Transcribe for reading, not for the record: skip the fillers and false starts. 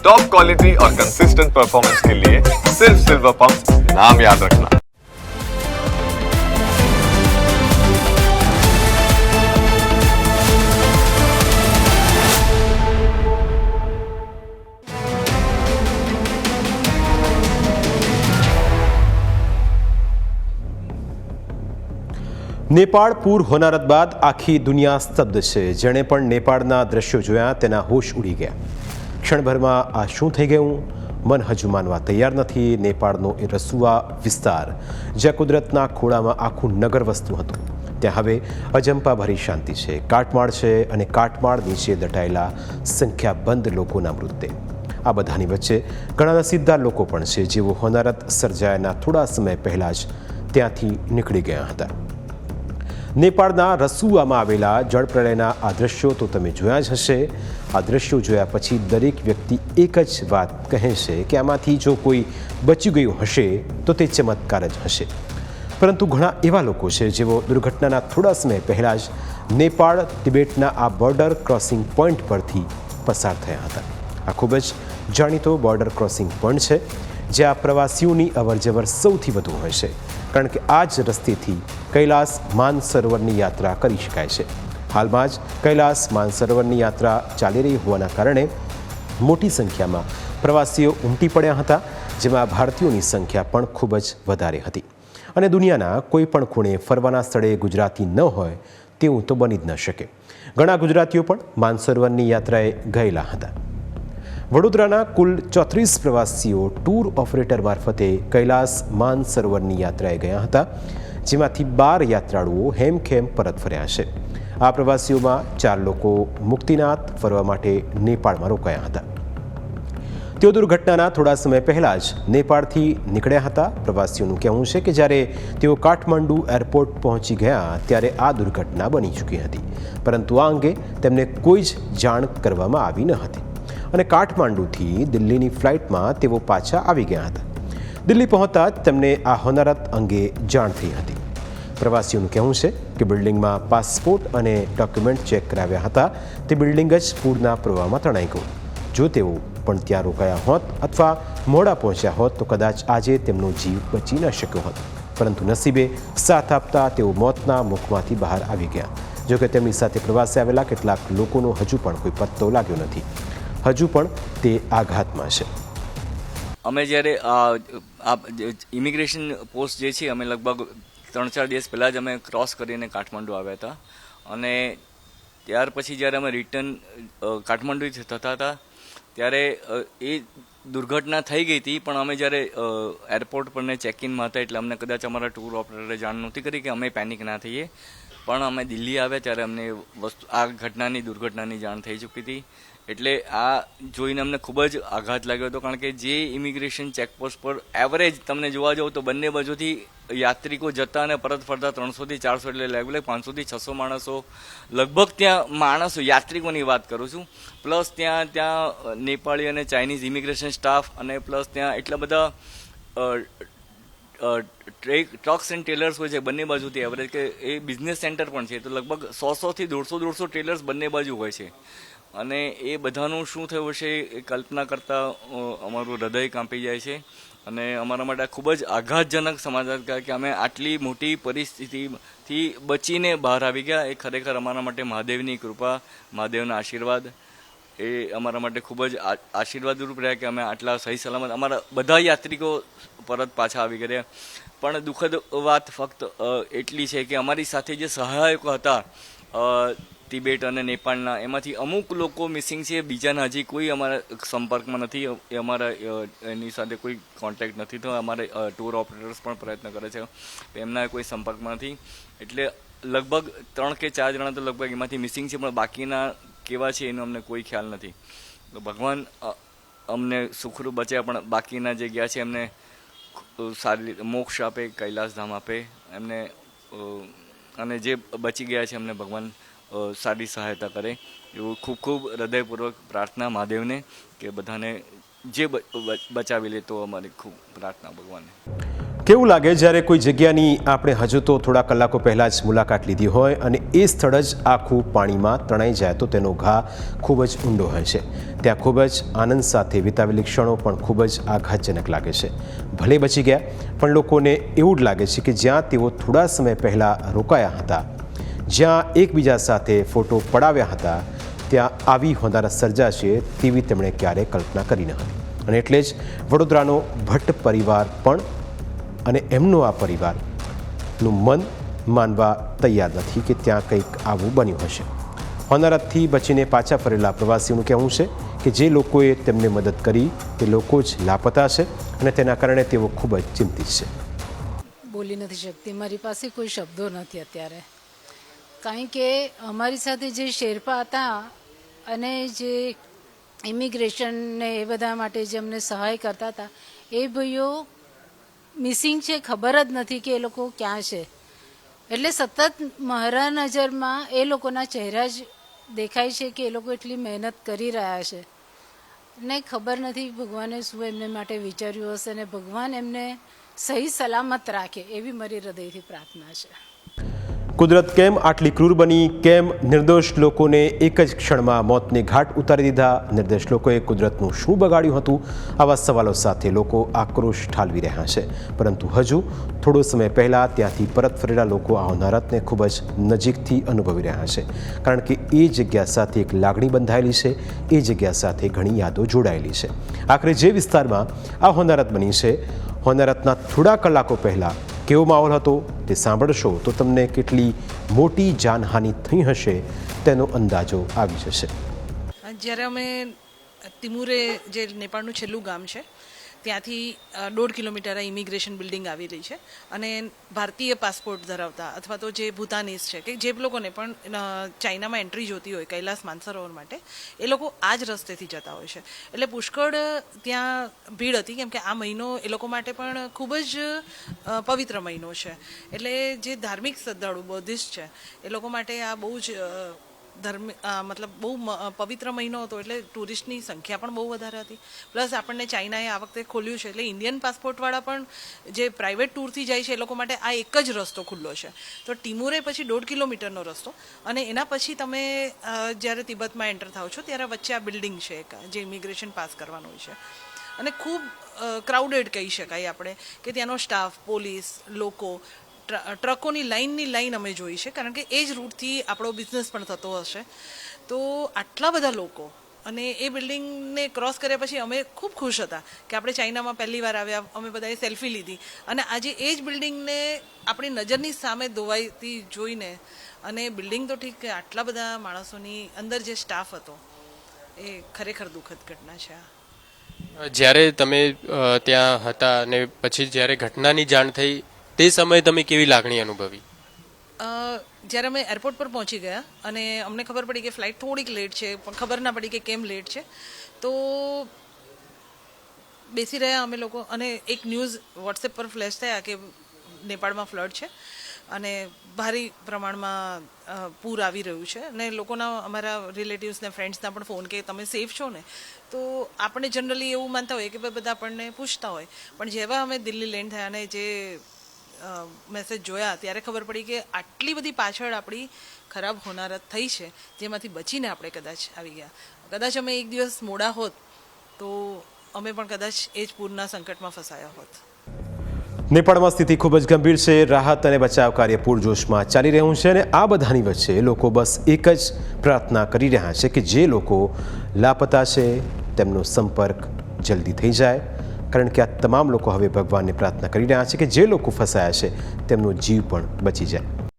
Top quality और consistent performance के लिए सिर्फ सिल्वर पंप नाम याद रखना। નેપાળ પૂર હોનારત બાદ આખી દુનિયા સ્તબ્ધ છે। જેણે પણ નેપાળના દ્રશ્યો જોયા તેના હોશ ઉડી ગયા। ક્ષણભરમાં આ શું થઈ ગયું? મન હજુ માનવા તૈયાર નથી। નેપાળનો એ રસુઆ વિસ્તાર જ્યાં કુદરતના ખોળામાં આખું નગર વસતું હતું, ત્યાં હવે અજંપાભરી શાંતિ છે। કાટમાળ છે અને કાટમાળ નીચે દટાયેલા સંખ્યાબંધ લોકોના મૃતદેહ। આ બધાની વચ્ચે ઘણા નસીબદાર લોકો પણ છે જેઓ હોનારત સર્જાયાના થોડા સમય પહેલાં જ ત્યાંથી નીકળી ગયા હતા। નેપાળના રસુઆમાં આવેલા જળપ્રલયના આ દ્રશ્યો તો તમે જોયા જ હશે। આ દ્રશ્યો જોયા પછી દરેક વ્યક્તિ એક જ વાત કહે છે કે આમાંથી જો કોઈ બચી ગયું હશે તો તે ચમત્કાર જ હશે। પરંતુ ઘણા એવા લોકો છે જેઓ દુર્ઘટનાના થોડા સમય પહેલાં જ નેપાળ તિબેટના આ બોર્ડર ક્રોસિંગ પોઈન્ટ પરથી પસાર થયા હતા। આ ખૂબ જ જાણીતો બોર્ડર ક્રોસિંગ પોઈન્ટ છે જ્યાં પ્રવાસીઓની અવરજવર સૌથી વધુ હોય છે, કારણ કે આ જ રસ્તેથી કૈલાસ માનસરોવરની યાત્રા કરી શકાય છે। હાલમાં જ કૈલાસ માનસરોવરની યાત્રા ચાલી રહી હોવાના કારણે મોટી સંખ્યામાં પ્રવાસીઓ ઉમટી પડ્યા હતા, જેમાં ભારતીયોની સંખ્યા પણ ખૂબ જ વધારે હતી। અને દુનિયાના કોઈ પણ ખૂણે ફરવાના સ્થળે ગુજરાતી ન હોય તેવું તો બની જ ન શકે। ઘણા ગુજરાતીઓ પણ માનસરોવરની યાત્રાએ ગયેલા હતા। વડોદરાના કુલ 34 પ્રવાસીઓ ટૂર ઓપરેટર મારફતે કૈલાસ માનસરોવરની યાત્રાએ ગયા હતા, જેમાંથી 12 યાત્રાળુઓ હેમખેમ પરત ફર્યા છે। આ પ્રવાસીઓમાં 4 લોકો મુક્તિનાથ ફરવા માટે નેપાળમાં રોકાયા હતા। તેઓ દુર્ઘટનાના થોડા સમય પહેલાં જ નેપાળથી નીકળ્યા હતા। પ્રવાસીઓનું કહેવું છે કે જ્યારે તેઓ કાઠમંડુ એરપોર્ટ પહોંચી ગયા ત્યારે આ દુર્ઘટના બની ચૂકી હતી, પરંતુ આ અંગે તેમને કોઈ જ જાણ કરવામાં આવી ન હતી અને કાઠમાંડુથી દિલ્હીની ફ્લાઇટમાં તેઓ પાછા આવી ગયા હતા। દિલ્હી પહોંચતા જ તેમને આ હોનારત અંગે જાણ થઈ હતી। પ્રવાસીઓનું કહેવું છે કે બિલ્ડિંગમાં પાસપોર્ટ અને ડોક્યુમેન્ટ ચેક કરાવ્યા હતા તે બિલ્ડિંગ જ પૂરના પ્રવાહમાં તણાઈ ગયું। જો તેઓ પણ ત્યાં રોકાયા હોત અથવા મોડા પહોંચ્યા હોત તો કદાચ આજે તેમનો જીવ બચી ન શક્યો હોત, પરંતુ નસીબે સાથ આપતા તેઓ મોતના મુખમાંથી બહાર આવી ગયા। જોકે તેમની સાથે પ્રવાસે આવેલા કેટલાક લોકોનો હજુ પણ કોઈ પત્તો લાગ્યો નથી। હજુ પણ તે આઘાતમાં છે। અમે જ્યારે આ ઇમિગ્રેશન પોસ્ટ જે છે અમે લગભગ 3-4 દિવસ પહેલાં જ અમે ક્રોસ કરીને કાઠમંડુ આવ્યા હતા અને ત્યાર પછી જ્યારે અમે રિટર્ન કાઠમંડુથી થતા હતા ત્યારે એ દુર્ઘટના થઈ ગઈ હતી, પણ અમે જ્યારે એરપોર્ટ પરને ચેક ઇનમાં હતા એટલે અમને કદાચ અમારા ટૂર ઓપરેટરે જાણ નહોતી કરી કે અમે પેનિક ના થઈએ, પણ અમે દિલ્હી આવ્યા ત્યારે અમને આ દુર્ઘટનાની જાણ થઈ ચૂકી હતી। એટલે આ જોઈને અમને ખૂબ જ આઘાત લાગ્યો હતો, કારણ કે જે ઇમિગ્રેશન ચેકપોસ્ટ પર એવરેજ તમને જોવા જાવ તો બંને બાજુથી યાત્રિકો જતા અને પરત ફરતા 300 થી 400 એટલે લેવલે 500 થી 600 માણસો લગભગ ત્યાં માણસો યાત્રિકોની વાત કરું છું, પ્લસ ત્યાં નેપાળી અને ચાઇનીઝ ઇમિગ્રેશન સ્ટાફ અને પ્લસ ત્યાં એટલા બધા ટ્રક્સ એન્ડ ટ્રેલર્સ હોય છે બંને બાજુથી એવરેજ કે એ બિઝનેસ સેન્ટર પણ છે, તો લગભગ 100 થી 150 ટ્રેલર્સ બંને બાજુ હોય છે અને એ બધાનું શું થયું હશે એ કલ્પના કરતાં અમારું હૃદય કાંપી જાય છે અને અમારા માટે ખૂબ જ આઘાતજનક સમાચાર કે અમે આટલી મોટી પરિસ્થિતિથી બચીને બહાર આવી ગયા। એ ખરેખર અમારા માટે મહાદેવની કૃપા, મહાદેવના આશીર્વાદ એ અમારા માટે ખૂબ જ આશીર્વાદરૂપ રહ્યા કે અમે આટલા સહી સલામત અમારા બધા યાત્રિકો પરત પાછા આવી ગયા। પણ દુઃખદ વાત ફક્ત એટલી છે કે અમારી સાથે જે સહાયકો હતા તિબેટ અને નેપાળના, એમાંથી અમુક લોકો મિસિંગ છે, બીજાના હજી કોઈ અમારા સંપર્કમાં નથી, એ અમારા એની સાથે કોઈ કોન્ટેક્ટ નથી થયો। અમારે ટૂર ઓપરેટર્સ પણ પ્રયત્ન કરે છે, એમના કોઈ સંપર્કમાં નથી, એટલે લગભગ 3 કે 4 જણા તો લગભગ એમાંથી મિસિંગ છે, પણ બાકીના કેવા છે એનો અમને કોઈ ખ્યાલ નથી। તો ભગવાન અમને સુખરૂપ બચ્યા, પણ બાકીના જે ગયા છે એમને સારી રીતે મોક્ષ આપે, કૈલાસધામ આપે એમને, અને જે બચી ગયા છે એમને ભગવાન સારી સહાયતા કરે એવું ખૂબ ખૂબ હૃદયપૂર્વક પ્રાર્થના મહાદેવને કે બધાને જે બચાવી લે, તો અમારી ખૂબ પ્રાર્થના ભગવાનને। કેવું લાગે જ્યારે કોઈ જગ્યાની આપણે હજુ તો થોડા કલાકો પહેલાં જ મુલાકાત લીધી હોય અને એ સ્થળ જ આખું પાણીમાં તણાઈ જાય તો તેનો ઘા ખૂબ જ ઊંડો હોય છે. ત્યાં ખૂબ જ આનંદ સાથે વિતાવેલી ક્ષણો પણ ખૂબ જ આઘાતજનક લાગે છે. ભલે બચી ગયા પણ લોકોને એવું જ લાગે છે કે જ્યાં તેઓ થોડા સમય પહેલાં રોકાયા હતા, જ્યાં એકબીજા સાથે ફોટો પડાવ્યા હતા, ત્યાં આવી હોનારત સર્જાશે તેવી તેમણે ક્યારેય કલ્પના કરી ન હતી. અને એટલે જ વડોદરાનો ભટ્ટ પરિવાર પણ અને એમનું આ પરિવારનું મન માનવા તૈયાર નથી કે ત્યાં કંઈક આવું બન્યું હશે. હોનારતથી બચીને પાછા ફરેલા પ્રવાસીઓનું કહેવું છે કે જે લોકોએ તેમને મદદ કરી તે લોકો જ લાપતા છે અને તેના કારણે તેઓ ખૂબ જ ચિંતિત છે. બોલી નથી શકતી, મારી પાસે કોઈ શબ્દો નથી અત્યારે, કારણ કે અમારી સાથે જે શેરપા હતા અને જે ઇમિગ્રેશન ને એ બધા માટે જે અમને સહાય કરતા હતા એ ભાઈઓ મિસિંગ છે, ખબર જ નથી કે એ લોકો ક્યાં છે. એટલે સતત મારા નજરમાં એ લોકોના ચહેરા જ દેખાય છે કે એ લોકો એટલી મહેનત કરી રહ્યા છે ને ખબર નથી ભગવાને શું એમને માટે વિચાર્યું હશે ને ભગવાન એમને સહી સલામત રાખે એવી મારી હૃદયથી પ્રાર્થના છે. કુદરત કેમ આટલી ક્રૂર બની? કેમ નિર્દોષ લોકોને એક જ ક્ષણમાં મોતને ઘાટ ઉતારી દીધા? નિર્દોષ લોકોએ કુદરતનું શું બગાડ્યું હતું? આવા સવાલો સાથે લોકો આક્રોશ ઠાલવી રહ્યા છે. પરંતુ હજુ થોડો સમય પહેલાં ત્યાંથી પરત ફરેલા લોકો આ હોનારતને ખૂબ જ નજીકથી અનુભવી રહ્યા છે, કારણ કે એ જગ્યા સાથે એક લાગણી બંધાયેલી છે, એ જગ્યા સાથે ઘણી યાદો જોડાયેલી છે. આખરે જે વિસ્તારમાં આ હોનારત બની છે, હોનારતના થોડા કલાકો પહેલાં કેવો માહોલ હતો તે સાંભળશો તો તમને કેટલી મોટી જાનહાનિ થઈ હશે તેનો અંદાજો આવી જશે. જ્યારે અમે તિમુરે જે નેપાળનું છેલ્લું ગામ છે ત્યાંથી 1.5 કિલોમીટર ઇમિગ્રેશન બિલ્ડિંગ આવી રહી છે અને ભારતીય પાસપોર્ટ ધરાવતા અથવા તો જે ભૂતાનીઝ છે કે જે લોકોને પણ ચાઇનામાં એન્ટ્રી જોતી હોય કૈલાસ માનસરોવર માટે એ લોકો આ જ રસ્તેથી જતા હોય છે. એટલે પુષ્કળ ત્યાં ભીડ હતી કેમ કે આ મહિનો એ લોકો માટે પણ ખૂબ જ પવિત્ર મહિનો છે. એટલે જે ધાર્મિક શ્રદ્ધાળુ બૌદ્ધિસ્ટ છે એ લોકો માટે આ બહુ જ મતલબ બહુ પવિત્ર મહિનો હતો. એટલે ટુરિસ્ટની સંખ્યા પણ બહુ વધારે હતી. પ્લસ આપણને ચાઇનાએ આ વખતે ખોલ્યું છે એટલે ઇન્ડિયન પાસપોર્ટવાળા પણ જે પ્રાઇવેટ ટૂરથી જાય છે એ લોકો માટે આ એક જ રસ્તો ખુલ્લો છે. તો ટિમુરે પછી 1.5 કિલોમીટરનો રસ્તો અને એના પછી તમે જ્યારે તિબેટમાં એન્ટર થાવ છો ત્યારે વચ્ચે આ બિલ્ડિંગ છે એક જે ઇમિગ્રેશન પાસ કરવાનું હોય છે અને ખૂબ ક્રાઉડેડ કહી શકાય આપણે કે ત્યાંનો સ્ટાફ, પોલીસ, લોકો, ટ્રકોની લાઈન અમે જોઈ છે કારણ કે એ જ રૂટથી આપણો બિઝનેસ પણ થતો હશે. તો આટલા બધા લોકો અને એ બિલ્ડિંગને ક્રોસ કર્યા પછી અમે ખૂબ ખુશ હતા કે આપણે ચાઇનામાં પહેલી વાર આવ્યા, અમે બધાએ સેલ્ફી લીધી અને આજે એ જ બિલ્ડિંગને આપણી નજરની સામે ધોવાઈતી જોઈને અને બિલ્ડિંગ તો ઠીક કે આટલા બધા માણસોની અંદર જે સ્ટાફ હતો એ ખરેખર દુઃખદ ઘટના છે. જ્યારે તમે ત્યાં હતા અને પછી જ્યારે ઘટનાની જાણ થઈ તે સમયે તમે કેવી લાગણી અનુભવી? જ્યારે અમે એરપોર્ટ પર પહોંચી ગયા અને અમને ખબર પડી કે ફ્લાઇટ થોડીક લેટ છે પણ ખબર ના પડી કે કેમ લેટ છે તો બેસી રહ્યા અમે લોકો અને એક ન્યૂઝ વોટ્સએપ પર ફ્લેશ થયા કે નેપાળમાં ફ્લડ છે અને ભારે પ્રમાણમાં પૂર આવી રહ્યું છે અને લોકોના અમારા રિલેટિવ્સને ફ્રેન્ડ્સના પણ ફોન કે તમે સેફ છો ને. તો આપણે જનરલી એવું માનતા હોઈએ કે બધા આપણને પૂછતા હોય પણ જેવા અમે દિલ્હી લેન્ડ થયા અને જે મેસેજ જોયા ત્યારે ખબર પડી કે આટલી બધી પાછળ આપણી ખરાબ હોનારત થઈ છે જેમાંથી બચીને આપણે કદાચ આવી ગયા. કદાચ અમે એક દિવસ મોડા હોત તો અમે પણ કદાચ એ જ પૂરના સંકટમાં ફસાયા હોત. નેપાળમાં સ્થિતિ ખૂબ જ ગંભીર છે. રાહત અને બચાવ કાર્ય પૂરજોશમાં ચાલી રહ્યું છે અને આ બધાની વચ્ચે લોકો બસ એક જ પ્રાર્થના કરી રહ્યા છે કે જે લોકો લાપતા છે તેમનો સંપર્ક જલ્દી થઈ જાય, કારણ કે આ તમામ લોકો હવે ભગવાનને પ્રાર્થના કરી રહ્યા છે કે જે લોકો ફસાયા છે તેમનો જીવ પણ બચી જાય.